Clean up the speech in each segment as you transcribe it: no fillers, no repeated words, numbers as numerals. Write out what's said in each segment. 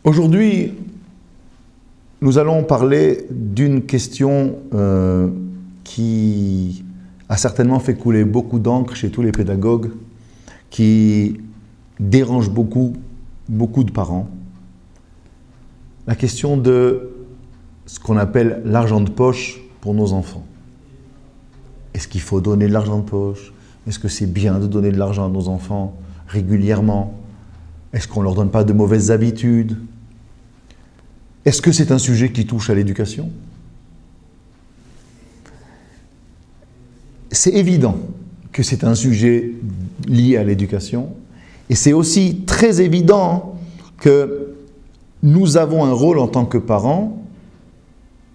Aujourd'hui, nous allons parler d'une question qui a certainement fait couler beaucoup d'encre chez tous les pédagogues, qui dérange beaucoup de parents. La question de ce qu'on appelle l'argent de poche pour nos enfants. Est-ce qu'il faut donner de l'argent de poche? Est-ce que c'est bien de donner de l'argent à nos enfants régulièrement? Est-ce qu'on ne leur donne pas de mauvaises habitudes? Est-ce que c'est un sujet qui touche à l'éducation? C'est évident que c'est un sujet lié à l'éducation, et c'est aussi très évident que nous avons un rôle en tant que parents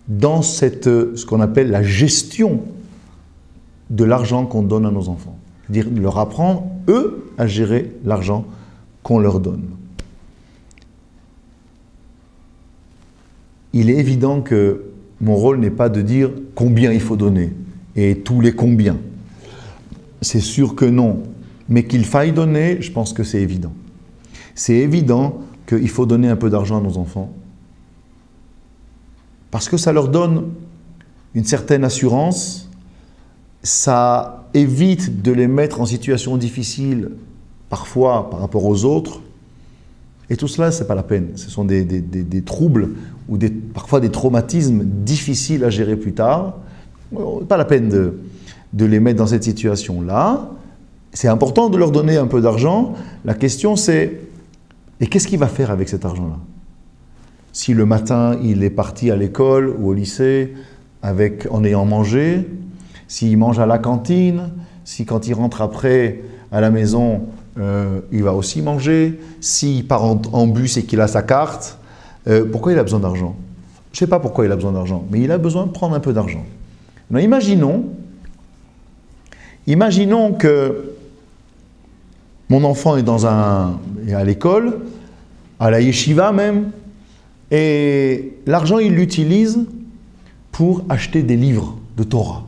dans ce qu'on appelle la gestion de l'argent qu'on donne à nos enfants. C'est-à-dire leur apprendre, eux, à gérer l'argent qu'on leur donne. Il est évident que mon rôle n'est pas de dire combien il faut donner et tous les combien. C'est sûr que non. Mais qu'il faille donner, je pense que c'est évident. C'est évident qu'il faut donner un peu d'argent à nos enfants parce que ça leur donne une certaine assurance, ça évite de les mettre en situation difficile, parfois par rapport aux autres. Et tout cela, ce n'est pas la peine. Ce sont des troubles ou parfois des traumatismes difficiles à gérer plus tard. Pas la peine de les mettre dans cette situation-là. C'est important de leur donner un peu d'argent. La question c'est, et qu'est-ce qu'il va faire avec cet argent-là? Si le matin, il est parti à l'école ou au lycée en ayant mangé, s'il mange à la cantine, si quand il rentre après à la maison, il va aussi manger, s'il part en bus et qu'il a sa carte, pourquoi il a besoin d'argent? Je ne sais pas pourquoi il a besoin d'argent, mais il a besoin de prendre un peu d'argent. Imaginons que mon enfant est à l'école, à la yeshiva même, et l'argent il l'utilise pour acheter des livres de Torah.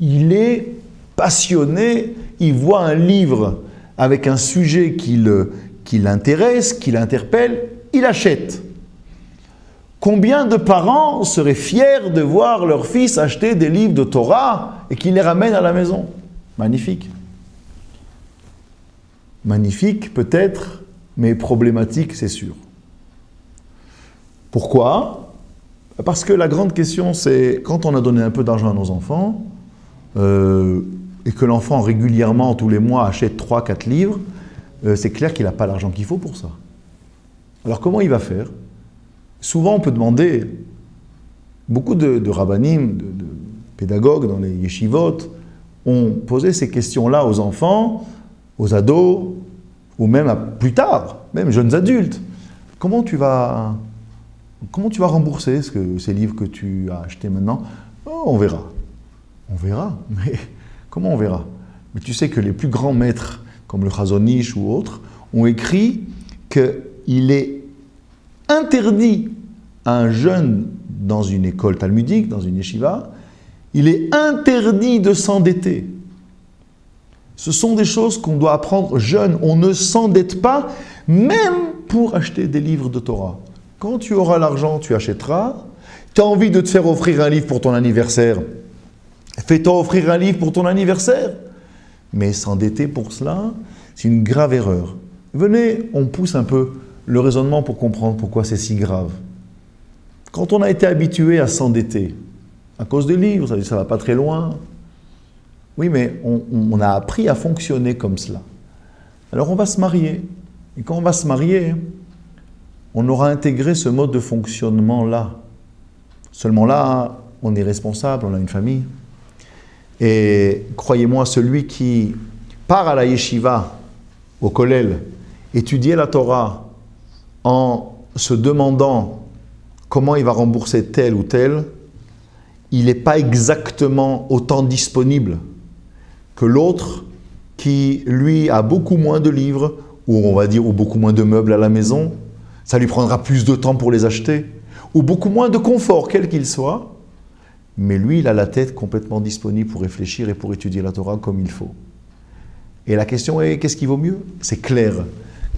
Il est passionné, il voit un livre avec un sujet qui l'intéresse, qui l'interpelle, il achète. Combien de parents seraient fiers de voir leur fils acheter des livres de Torah et qu'il les ramène à la maison? Magnifique. Magnifique peut-être, mais problématique c'est sûr. Pourquoi? Parce que la grande question c'est, quand on a donné un peu d'argent à nos enfants, et que l'enfant régulièrement, tous les mois, achète 3-4 livres, c'est clair qu'il n'a pas l'argent qu'il faut pour ça. Alors comment il va faire? Souvent on peut demander, beaucoup de rabbanim, de pédagogues dans les yeshivot, ont posé ces questions-là aux enfants, aux ados, ou même plus tard, même jeunes adultes. Comment tu vas rembourser ces livres que tu as achetés maintenant? Oh, on verra. On verra, mais comment on verra? Mais tu sais que les plus grands maîtres, comme le Chazon Ish ou autres, ont écrit qu'il est interdit à un jeune dans une école talmudique, dans une yeshiva, il est interdit de s'endetter. Ce sont des choses qu'on doit apprendre jeune. On ne s'endette pas, même pour acheter des livres de Torah. Quand tu auras l'argent, tu achèteras. Tu as envie de te faire offrir un livre pour ton anniversaire, fais-toi offrir un livre pour ton anniversaire. Mais s'endetter pour cela, c'est une grave erreur. Venez, on pousse un peu le raisonnement pour comprendre pourquoi c'est si grave. Quand on a été habitué à s'endetter, à cause des livres, ça ne va pas très loin. Oui, mais on a appris à fonctionner comme cela. Alors on va se marier. Et quand on va se marier, on aura intégré ce mode de fonctionnement-là. Seulement là, on est responsable, on a une famille. Et croyez-moi, celui qui part à la yeshiva, au kollel, étudier la Torah en se demandant comment il va rembourser tel ou tel, il n'est pas exactement autant disponible que l'autre qui, lui, a beaucoup moins de livres, ou on va dire, ou beaucoup moins de meubles à la maison, ça lui prendra plus de temps pour les acheter, ou beaucoup moins de confort, quel qu'il soit, mais lui, il a la tête complètement disponible pour réfléchir et pour étudier la Torah comme il faut. Et la question est, qu'est-ce qui vaut mieux? C'est clair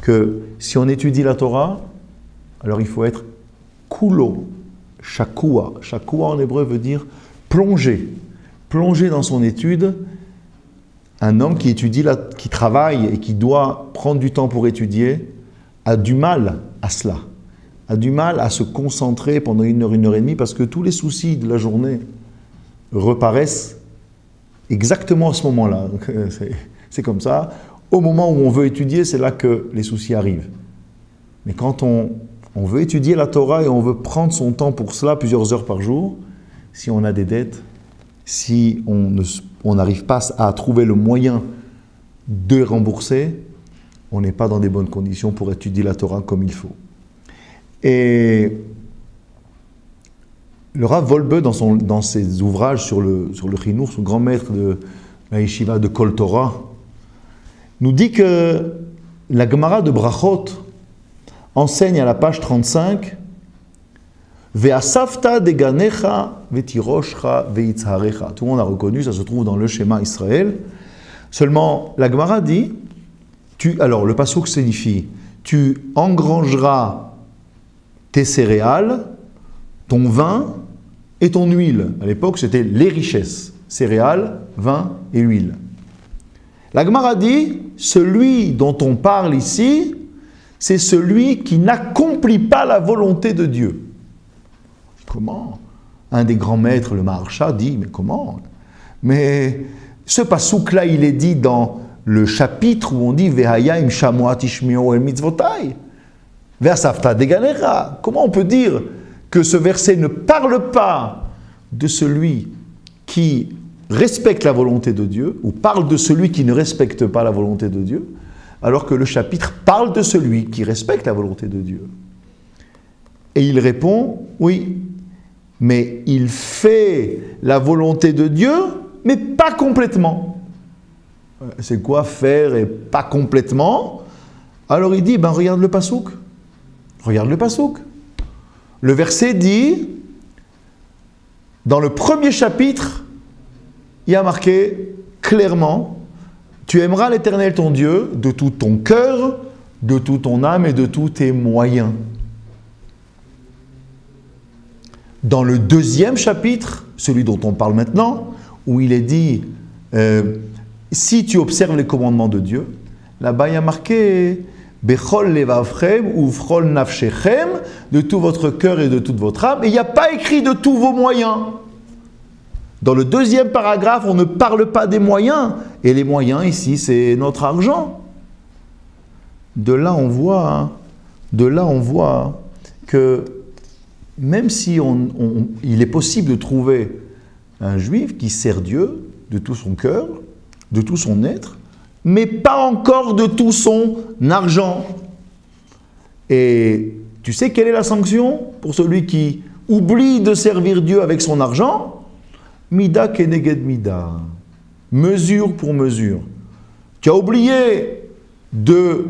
que si on étudie la Torah, alors il faut être kulo, shakua. Shakua en hébreu veut dire plonger. Plonger dans son étude. Un homme qui étudie, qui travaille et qui doit prendre du temps pour étudier, a du mal à cela. A du mal à se concentrer pendant 1 heure, 1 heure et demie, parce que tous les soucis de la journée reparaissent exactement à ce moment-là. C'est comme ça. Au moment où on veut étudier, c'est là que les soucis arrivent. Mais quand on veut étudier la Torah et on veut prendre son temps pour cela, plusieurs heures par jour, si on a des dettes, si on n'arrive pas à trouver le moyen de rembourser, on n'est pas dans des bonnes conditions pour étudier la Torah comme il faut. Et le Rav Wolbe, dans ses ouvrages sur le Chinour, son grand maître de la Yeshiva de Kol Torah, nous dit que la Gemara de Brachot enseigne à la page 35 Ve'asafta deganecha ve'tiroshcha ve'itzharecha. Tout le monde a reconnu, ça se trouve dans le schéma Israël. Seulement, la Gemara dit, alors le passouk signifie, tu engrangeras tes céréales, ton vin et ton huile. À l'époque, c'était les richesses, céréales, vin et huile. La Gemara dit, celui dont on parle ici, c'est celui qui n'accomplit pas la volonté de Dieu. Comment? Un des grands maîtres, le Maharsha, dit, mais comment? Mais ce pasouk-là, il est dit dans le chapitre où on dit Vehaya im shamoat ishmio el mitzvotai. Ve'asafta deganecha. Comment on peut dire que ce verset ne parle pas de celui qui respecte la volonté de Dieu, ou parle de celui qui ne respecte pas la volonté de Dieu, alors que le chapitre parle de celui qui respecte la volonté de Dieu? Et il répond, oui, mais il fait la volonté de Dieu, mais pas complètement. C'est quoi faire et pas complètement? Alors il dit, ben regarde le pasouk. Regarde le pasouk. Le verset dit, dans le premier chapitre, il y a marqué clairement, tu aimeras l'Éternel ton Dieu de tout ton cœur, de toute ton âme et de tous tes moyens. Dans le deuxième chapitre, celui dont on parle maintenant, où il est dit, si tu observes les commandements de Dieu, là-bas il y a marqué Bechol levavchem ou Frol nafshechem, de tout votre cœur et de toute votre âme, et il n'y a pas écrit de tous vos moyens. Dans le deuxième paragraphe, on ne parle pas des moyens, et les moyens ici, c'est notre argent. De là, on voit que même si il est possible de trouver un juif qui sert Dieu de tout son cœur, de tout son être, mais pas encore de tout son argent. Et tu sais quelle est la sanction pour celui qui oublie de servir Dieu avec son argent? Mida keneged mida. Mesure pour mesure. Tu as oublié de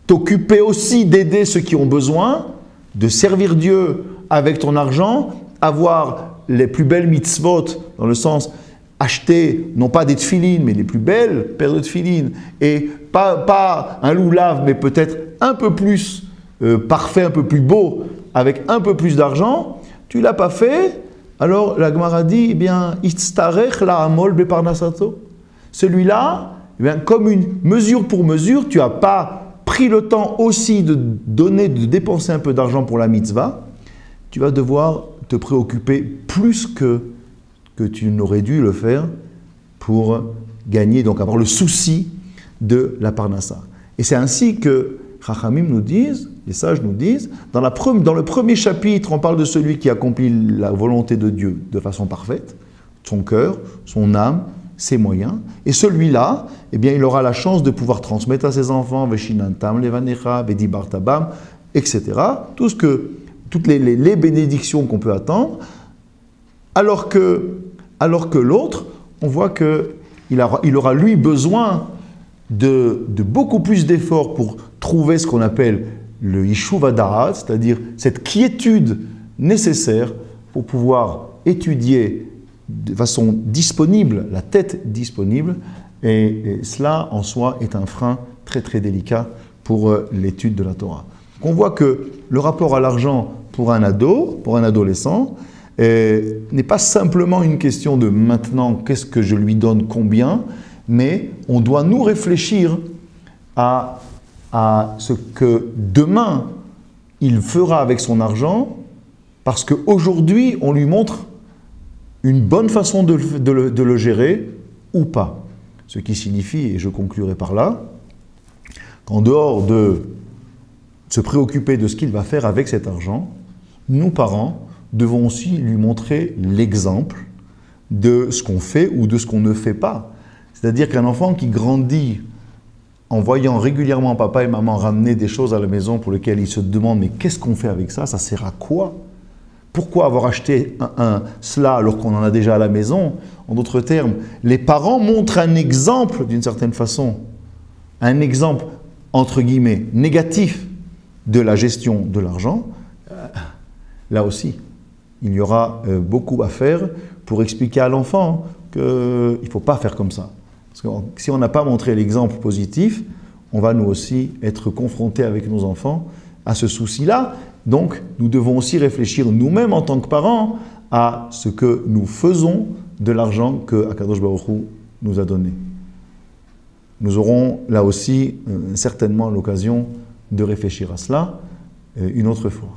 t'occuper aussi d'aider ceux qui ont besoin, de servir Dieu avec ton argent, avoir les plus belles mitzvot, dans le sens acheter, non pas des tefilines, mais les plus belles paires de tefilines, et pas un loulav, mais peut-être un peu plus parfait, un peu plus beau, avec un peu plus d'argent, tu ne l'as pas fait, alors la Gemara dit, eh bien, itztarech la amol beparnasato. Celui-là, eh bien, comme une mesure pour mesure, tu n'as pas pris le temps aussi de dépenser un peu d'argent pour la mitzvah, tu vas devoir te préoccuper plus que tu n'aurais dû le faire pour gagner, donc avoir le souci de la parnassa. Et c'est ainsi que Chachamim nous disent, les sages nous disent, dans le premier chapitre, on parle de celui qui accomplit la volonté de Dieu de façon parfaite, son cœur, son âme, ses moyens, et celui-là, eh bien, il aura la chance de pouvoir transmettre à ses enfants, Veshinantam, Levanecha, Vedibartabam, etc., toutes les bénédictions qu'on peut attendre, alors que l'autre, on voit qu'il aura lui besoin de beaucoup plus d'efforts pour trouver ce qu'on appelle le Yishuv Hadarat, c'est-à-dire cette quiétude nécessaire pour pouvoir étudier de façon disponible, la tête disponible, et cela en soi est un frein très très délicat pour l'étude de la Torah. Donc on voit que le rapport à l'argent pour un ado, pour un adolescent, n'est pas simplement une question de maintenant, qu'est-ce que je lui donne, combien, mais on doit nous réfléchir à ce que demain il fera avec son argent, parce qu'aujourd'hui on lui montre une bonne façon de le gérer ou pas. Ce qui signifie, et je conclurai par là, qu'en dehors de se préoccuper de ce qu'il va faire avec cet argent, nous parents devons aussi lui montrer l'exemple de ce qu'on fait ou de ce qu'on ne fait pas. C'est-à-dire qu'un enfant qui grandit en voyant régulièrement papa et maman ramener des choses à la maison pour lesquelles il se demande mais qu'est-ce qu'on fait avec ça? Ça sert à quoi? Pourquoi avoir acheté cela alors qu'on en a déjà à la maison? En d'autres termes, les parents montrent un exemple d'une certaine façon, un exemple entre guillemets négatif de la gestion de l'argent. Là aussi, il y aura beaucoup à faire pour expliquer à l'enfant qu'il ne faut pas faire comme ça. Parce que si on n'a pas montré l'exemple positif, on va nous aussi être confrontés avec nos enfants à ce souci-là. Donc, nous devons aussi réfléchir nous-mêmes en tant que parents à ce que nous faisons de l'argent que Akadosh Baruch Hu nous a donné. Nous aurons là aussi certainement l'occasion de réfléchir à cela une autre fois.